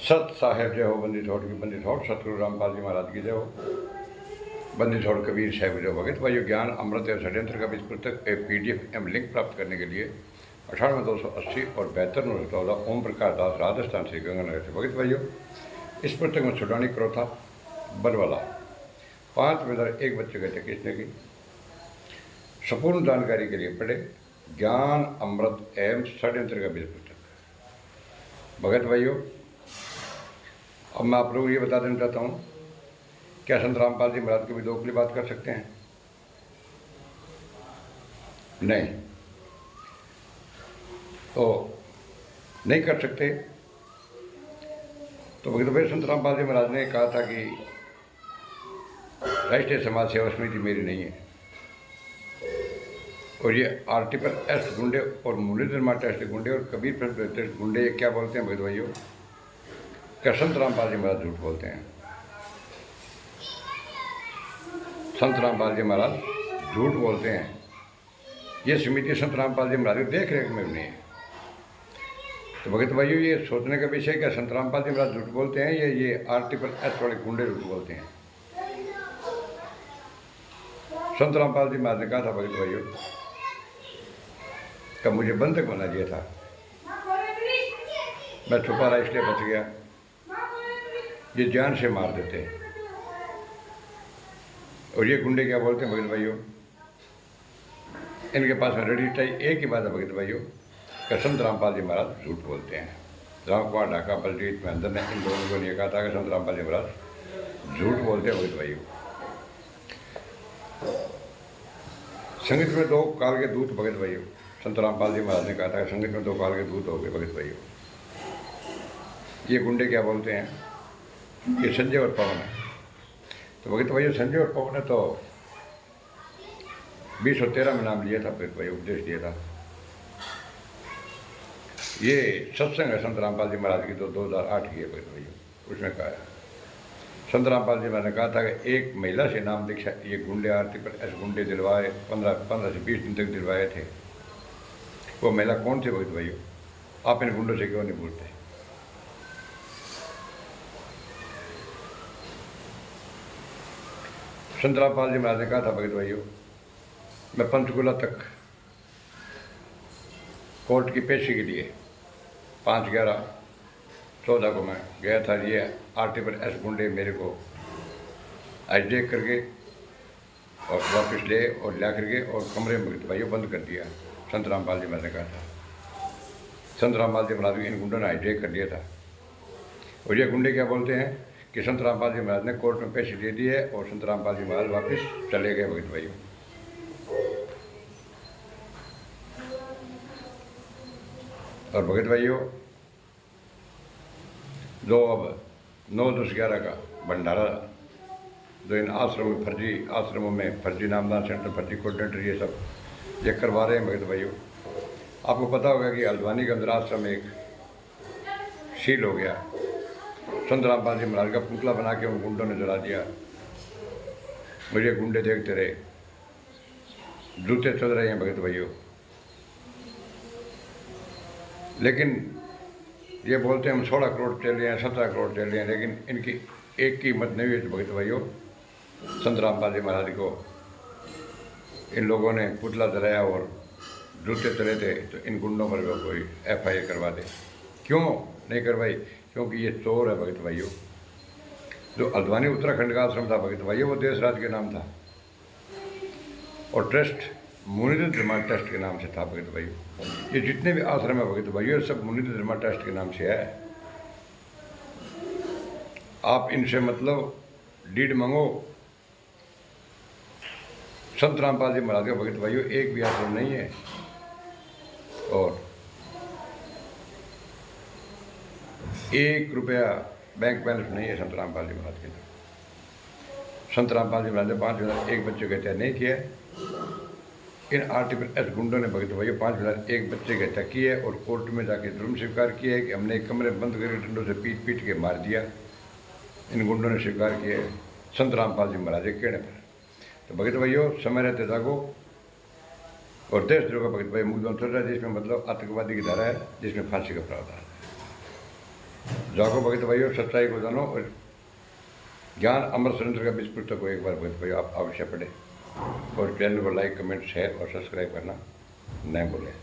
सत साहेब जय हो, बंदी छोड़ की बंदी छोड़, सतगुरु रामपाल जी महाराज की जय हो, बंदी छोड़ कबीर साहब जय भगत भाइयों। ज्ञान अमृत या षड्यंत्र का बीज पुस्तक एक PDF एवं लिंक प्राप्त करने के लिए 98,280 और 72,914 ओम प्रकाश दास राजस्थान से गंगानगर से। भगत भाइयों, इस पुस्तक में छुड़ानी क्रोथा बरवाला 5 में 1 बच्चे कहते किसने की। संपूर्ण जानकारी के लिए पढ़े ज्ञान अमृत एवं षड्यंत्र का बीज पुस्तक। भगत भाइयों, अब मैं आप लोगों को ये बता देना चाहता हूँ, क्या संत रामपाल जी महाराज की भी दोगली बात कर सकते हैं? नहीं, तो नहीं कर सकते। तो भगत भाई, संत रामपाल जी महाराज ने कहा था कि राष्ट्रीय समाज सेवा समिति मेरी नहीं है, और ये RT गुंडे और मुरलीधर मार्टेस्ट गुंडे और कबीर प्रसाद गुंडे क्या बोलते हैं भगत भाइयों? क्या संत रामपाल जी महाराज झूठ बोलते हैं? संत रामपाल जी महाराज झूठ बोलते हैं। ये समिति संत रामपाल जी महाराज की देख रेख में नहीं है। तो भगत भाइयों, ये सोचने का विषय क्या संत रामपाल जी महाराज झूठ बोलते हैं या ये RT वाले गुंडे झूठ बोलते हैं? संत रामपाल जी महाराज ने कहा था भगत भाइयों का मुझे बंधक बना दिया था, मैं छुपा रहा इसलिए बच गया, ये जान से मार देते। और ये गुंडे क्या बोलते हैं भगत भाइयों? इनके पास में रजिस्ट्री एक ही बात है भगत भाइयों, कि संत रामपाल जी महाराज झूठ बोलते हैं। राम कुमार ढाका बलजीत महेंद्र ने इन दोनों को नहीं कहा था कि संत रामपाल जी महाराज झूठ बोलते हैं भगत भाइयों। संगीत में 2 काल के दूत भगत भाइयों, संत रामपाल जी महाराज ने कहा था कि संगीत में 2 काल के दूत हो गए भगत भाइयों। ये गुंडे क्या बोलते हैं? ये संजय और पवन है। तो भगत भाइयों, संजय और पवन ने तो 2013 में नाम लिया था भगत भाइयों, उपदेश दिया था। ये सत्संग है संत रामपाल जी महाराज की, तो 2008 की है भगत भाइयों। उसमें कहा है संत रामपाल जी महाराज ने कहा था कि एक महिला से नाम दीक्षा ये गुंडे RT गुंडे दिलवाए, 15 से 20 दिन तक दिलवाए थे। वो महिला कौन थी भगत भाइयों? आप इन गुंडों से क्यों नहीं पूछते? संत रामपाल जी महाराज ने कहा था भगत भाइयों, मैं पंचकुला तक कोर्ट की पेशी के लिए 5/11/14 को मैं गया था। ये RT गुंडे मेरे को हाईजैक करके और वापस ले और ला करके और कमरे में भगत भाइयों बंद कर दिया। संत रामपाल जी महाराज ने कहा था, संत रामपाल जी महाराज इन गुंडों ने हाईजैक कर दिया था। और ये गुंडे क्या बोलते हैं कि संत रामपाल जी महाराज ने कोर्ट में पेशी दे दी है और संत रामपाल जी महाराज वापस चले गए भगत भाइयों। और भगत भाइयों, जो अब 9/10/11 का भंडारा, जो इन आश्रमों में फर्जी नामदान सेंटर, फर्जी कोऑर्डिनेटर ये सब ये करवा रहे हैं भगत भाइयों। आपको पता होगा कि हल्द्वानी के अंदर आश्रम एक सील हो गया, संत रामपाल जी महाराज का पुतला बना के उन गुंडों ने जला दिया। मुझे गुंडे देखते रहे, जूते चल रहे हैं भगत भाइयों। लेकिन ये बोलते हैं हम 16 करोड़ चल रहे हैं, 17 करोड़ चल रहे हैं, लेकिन इनकी एक की हिम्मत नहीं हुई भगत भाइयों। संत रामपाल जी महाराज को इन लोगों ने पुतला जलाया और जूते चले थे, तो इन गुंडों पर कोई FIR करवा दे। क्यों नहीं करवाई? क्योंकि ये चोर है भगत भाइयों। जो हल्द्वानी उत्तराखंड का आश्रम था भगत भाइयों, वो देशराज के नाम था और ट्रस्ट मुनिधर धर्मा ट्रस्ट के नाम से था भगत भाइयों। ये जितने भी आश्रम है भगत भाइयों, सब मुनिधर धर्मा ट्रस्ट के नाम से है। आप इनसे मतलब डीड मांगो। संत रामपाल जी महाराज का भगत भाइयों एक भी आश्रम नहीं है और 1 रुपया बैंक बैलेंस नहीं है संत रामपाल जी महाराज के। संत रामपाल जी महाराज ने 5,001 बच्चे की हत्या नहीं किया। इन RT गुंडों ने भगत भाइयों 5,001 बच्चे की हत्या की है और कोर्ट में जाके जुर्म स्वीकार किया है कि हमने एक कमरे बंद करके डंडों से पीट के मार दिया। इन गुंडों ने स्वीकार किया है संत रामपाल जी महाराज के कहने पर। तो भगत भाइयों, समय रहते जागो और देशद्रोह का भगत भाई मुकदमा चल रहा है, जिसमें मतलब आतंकवादी की धारा है, जिसमें फांसी का प्रावधान है। जागो भगत भाइयों, सच्चाई को जानो और ज्ञान अमृत सुरेंद्र का बीज पुस्तक को एक बार भगत भाइयों आप अवश्य पढ़ें और चैनल को लाइक, कमेंट, शेयर और सब्सक्राइब करना न भूलें।